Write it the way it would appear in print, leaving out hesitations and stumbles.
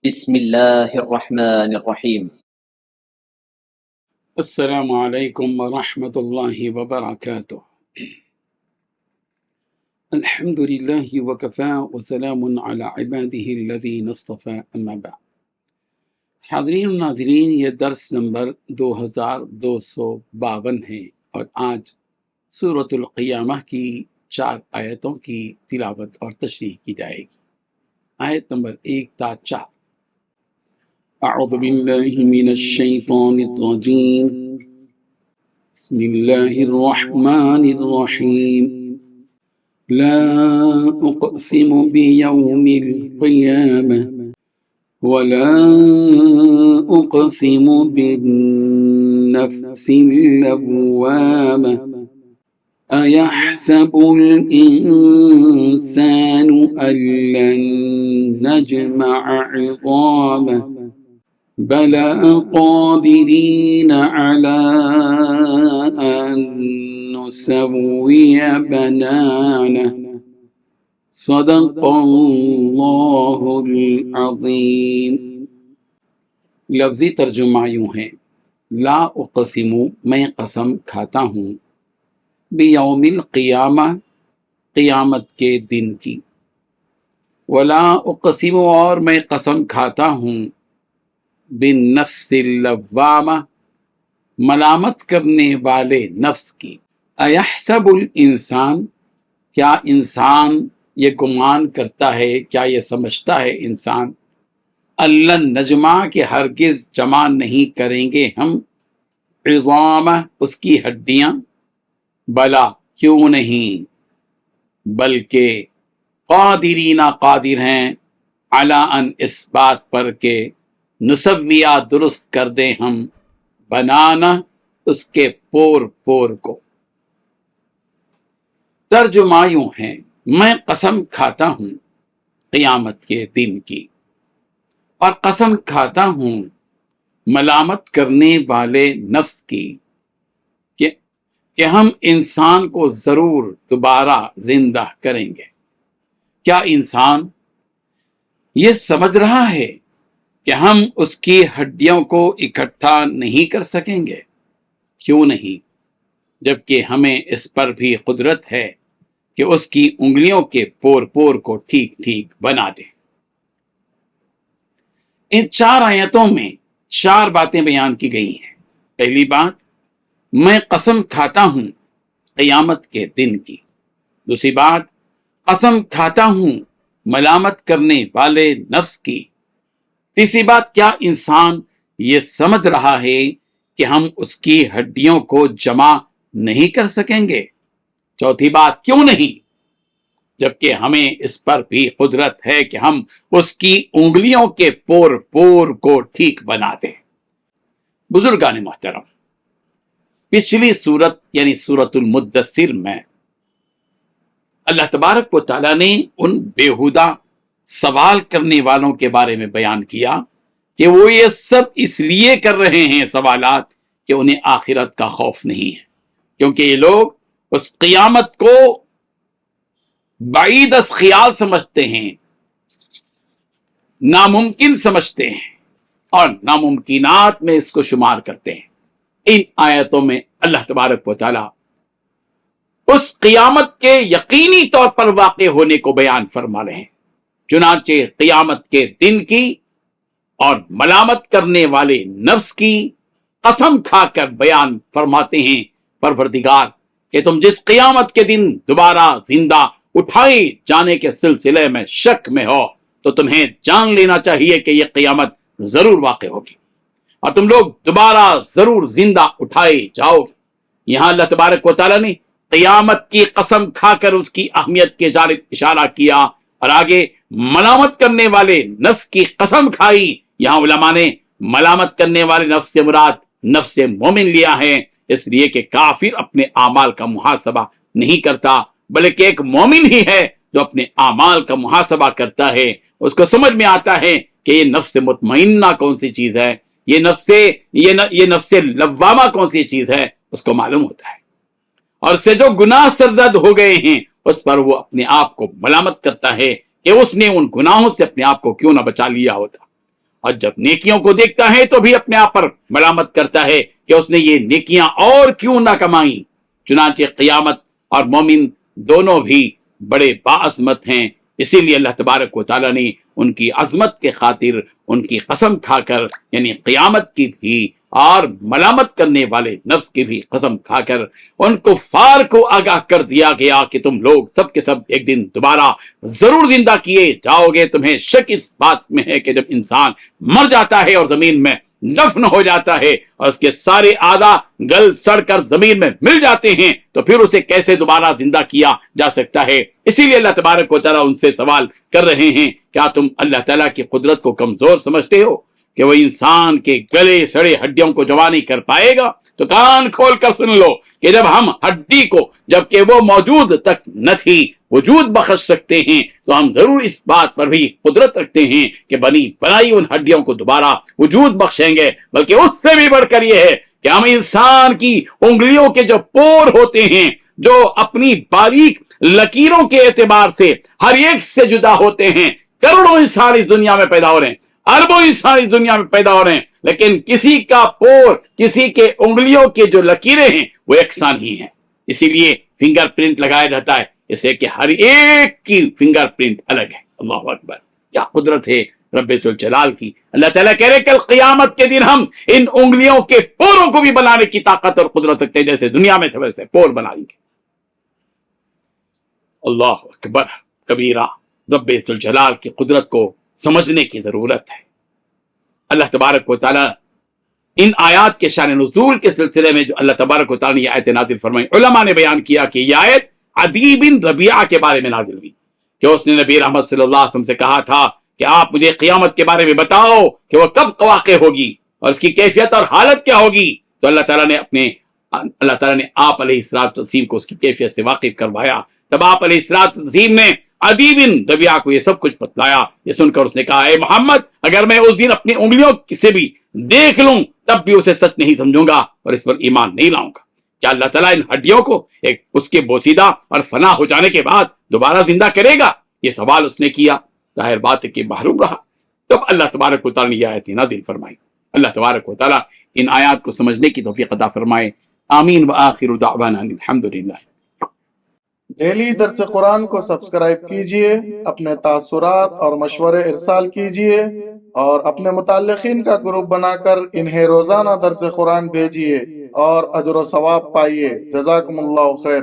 بسم الله الرحمن الرحيم. السلام علیکم ورحمۃ اللہ وبرکاتہ۔ الحمد للہ وکفی وسلام علی عبادہ الذین اصطفی، اما بعد۔ حاضرین و ناظرین، یہ درس نمبر 2252 ہے اور آج سورۃ القیامہ کی 4 آیتوں کی تلاوت اور تشریح کی جائے گی۔ آیت نمبر 1 تا 4۔ اعوذ باللہ من الشیطان الرجیم، بسم اللہ الرحمن الرحیم۔ لا اقسم بیوم القیامہ ولا اقسم بالنفس اللوامہ ایحسب الانسان ان لن نجمع عظامہ بلى قادرين على أن نسوي بنانه صدق اللہ العظیم۔ لفظی ترجمہ یوں ہے، لا اقسم، میں قسم کھاتا ہوں، بیوم القیامہ، قیامت کے دن کی، ولا اقسم، اور میں قسم کھاتا ہوں، بالنفس اللوامہ، ملامت کرنے والے نفس کی۔ ایحسب الانسان، کیا انسان یہ گمان کرتا ہے، کیا یہ سمجھتا ہے انسان، اللن نجمع، کہ ہرگز جمع نہیں کریں گے ہم، عظامہ، اس کی ہڈیاں، بلا، کیوں نہیں، بلکہ قادرین، قادر ہیں، علی ان، اس بات پر کہ نسویہ، درست کر دیں ہم، بنانا، اس کے پور پور کو۔ ترجمہ یوں ہے، میں قسم کھاتا ہوں قیامت کے دن کی، اور قسم کھاتا ہوں ملامت کرنے والے نفس کی، کہ ہم انسان کو ضرور دوبارہ زندہ کریں گے۔ کیا انسان یہ سمجھ رہا ہے کہ ہم اس کی ہڈیوں کو اکٹھا نہیں کر سکیں گے؟ کیوں نہیں، جبکہ ہمیں اس پر بھی قدرت ہے کہ اس کی انگلیوں کے پور پور کو ٹھیک ٹھیک بنا دیں۔ ان 4 آیتوں میں 4 باتیں بیان کی گئی ہیں۔ پہلی بات، میں قسم کھاتا ہوں قیامت کے دن کی۔ دوسری بات، قسم کھاتا ہوں ملامت کرنے والے نفس کی۔ تیسری بات، کیا انسان یہ سمجھ رہا ہے کہ ہم اس کی ہڈیوں کو جمع نہیں کر سکیں گے؟ چوتھی بات، کیوں نہیں، جبکہ ہمیں اس پر بھی قدرت ہے کہ ہم اس کی انگلیوں کے پور پور کو ٹھیک بنا دیں۔ بزرگان محترم، پچھلی سورت یعنی سورت المدثر میں اللہ تبارک و تعالیٰ نے ان بیہودہ سوال کرنے والوں کے بارے میں بیان کیا کہ وہ یہ سب اس لیے کر رہے ہیں سوالات کہ انہیں آخرت کا خوف نہیں ہے، کیونکہ یہ لوگ اس قیامت کو بعید از خیال سمجھتے ہیں، ناممکن سمجھتے ہیں، اور ناممکنات میں اس کو شمار کرتے ہیں۔ ان آیتوں میں اللہ تبارک و تعالیٰ اس قیامت کے یقینی طور پر واقع ہونے کو بیان فرما رہے ہیں۔ چنانچہ قیامت کے دن کی اور ملامت کرنے والے نفس کی قسم کھا کر بیان فرماتے ہیں پروردگار کہ تم جس قیامت کے دن دوبارہ زندہ اٹھائے جانے کے سلسلے میں شک میں ہو، تو تمہیں جان لینا چاہیے کہ یہ قیامت ضرور واقع ہوگی اور تم لوگ دوبارہ ضرور زندہ اٹھائے جاؤ گے۔ یہاں اللہ تبارک و تعالیٰ نے قیامت کی قسم کھا کر اس کی اہمیت کے جانب اشارہ کیا، اور آگے ملامت کرنے والے نفس کی قسم کھائی۔ یہاں علماء نے ملامت کرنے والے نفس سے مراد نفس مومن لیا ہے، اس لیے کہ کافر اپنے اعمال کا محاسبہ نہیں کرتا، بلکہ ایک مومن ہی ہے جو اپنے اعمال کا محاسبہ کرتا ہے۔ اس کو سمجھ میں آتا ہے کہ یہ نفس مطمئنہ کون سی چیز ہے، یہ نفس لوامہ کون سی چیز ہے، اس کو معلوم ہوتا ہے۔ اور سے جو گناہ سرزد ہو گئے ہیں اس پر وہ اپنے آپ کو ملامت کرتا ہے کہ اس نے ان گناہوں سے اپنے آپ کو کیوں نہ بچا لیا ہوتا۔ اور جب نیکیوں کو دیکھتا ہے تو بھی اپنے آپ پر ملامت کرتا ہے کہ اس نے یہ نیکیاں اور کیوں نہ کمائیں۔ چنانچہ قیامت اور مومن دونوں بھی بڑے باعظمت ہیں، اسی لیے اللہ تبارک و تعالیٰ نے ان کی عظمت کے خاطر ان کی قسم کھا کر، یعنی قیامت کی بھی اور ملامت کرنے والے نفس کی بھی قسم کھا کر ان کفار کو آگاہ کر دیا گیا کہ تم لوگ سب کے سب ایک دن دوبارہ ضرور زندہ کیے جاؤ گے۔ تمہیں شک اس بات میں ہے کہ جب انسان مر جاتا ہے اور زمین میں دفن ہو جاتا ہے اور اس کے سارے اعضاء گل سڑ کر زمین میں مل جاتے ہیں تو پھر اسے کیسے دوبارہ زندہ کیا جا سکتا ہے؟ اسی لیے اللہ تبارک و تعالیٰ ان سے سوال کر رہے ہیں، کیا تم اللہ تعالیٰ کی قدرت کو کمزور سمجھتے ہو کہ وہ انسان کے گلے سڑے ہڈیوں کو جوان نہیں کر پائے گا؟ تو کان کھول کر سن لو کہ جب ہم ہڈی کو، جبکہ وہ موجود تک نہ تھی، وجود بخش سکتے ہیں تو ہم ضرور اس بات پر بھی قدرت رکھتے ہیں کہ بنی بنائی ان ہڈیوں کو دوبارہ وجود بخشیں گے۔ بلکہ اس سے بھی بڑھ کر یہ ہے کہ ہم انسان کی انگلیوں کے جو پور ہوتے ہیں، جو اپنی باریک لکیروں کے اعتبار سے ہر ایک سے جدا ہوتے ہیں، کروڑوں انسان اس دنیا میں پیدا ہو رہے ہیں، اربوں انسان اس دنیا میں پیدا ہو رہے ہیں، لیکن کسی کا پور، کسی کے انگلیوں کے جو لکیریں ہیں وہ یکساں ہی ہیں۔ اسی لیے فنگر پرنٹ لگایا جاتا ہے، اس لیے کہ ہر ایک کی فنگر پرنٹ الگ ہے۔ اللہ اکبر، کیا قدرت ہے رب ذوالجلال کی۔ اللہ تعالیٰ کہہ رہے کل قیامت کے دن ہم ان انگلیوں کے پوروں کو بھی بنانے کی طاقت اور قدرت رکھتے ہیں، جیسے دنیا میں تھے ویسے پور بنائیں گے۔ اللہ اکبر کبیرہ، رب ذوالجلال کی قدرت کو سمجھنے کی ضرورت ہے۔ اللہ تبارک و تعالیٰ ان آیات کے شان نزول کے سلسلے میں جو اللہ تبارک و تعالیٰ نے یہ آیت نازل فرمائی، علماء نے بیان کیا کہ یہ آیت عدی بن ربیعہ کے بارے میں نازل ہوئی کہ اس نے نبی رحمت صلی اللہ علیہ وسلم سے کہا تھا کہ آپ مجھے قیامت کے بارے میں بتاؤ کہ وہ کب واقع ہوگی اور اس کی کیفیت اور حالت کیا ہوگی۔ تو اللہ تعالیٰ نے آپ علیہ الصلوۃ والتسلیم کو اس کی کیفیت سے واقف کروایا۔ تب آپ علیہ الصلوۃ والتسلیم نے عدی بن ربیعہ کو یہ سب کچھ بتلایا۔ یہ سن کر اس نے کہا، اے محمد، اگر میں اس دن اپنی انگلیوں سے بھی دیکھ لوں تب بھی اسے سچ نہیں سمجھوں گا اور اس پر ایمان نہیں لاؤں گا۔ کیا اللہ تعالیٰ ان ہڈیوں کو اس کے بوسیدہ اور فنا ہو جانے کے بعد دوبارہ زندہ کرے گا؟ یہ سوال اس نے کیا، ظاہر بات ہے کہ محروم رہا۔ تب اللہ تبارک و تعالیٰ نے یہ آیت نازل فرمائی۔ اللہ تبارک و تعالیٰ ان آیات کو سمجھنے کی توفیق عطا فرمائے۔ آمین وآخر دعوانا الحمدللہ۔ ڈیلی درس قرآن کو سبسکرائب کیجئے، اپنے تاثرات اور مشورے ارسال کیجئے اور اپنے متعلقین کا گروپ بنا کر انہیں روزانہ درس قرآن بھیجئے اور اجر و ثواب پائیے۔ جزاکم اللہ خیر۔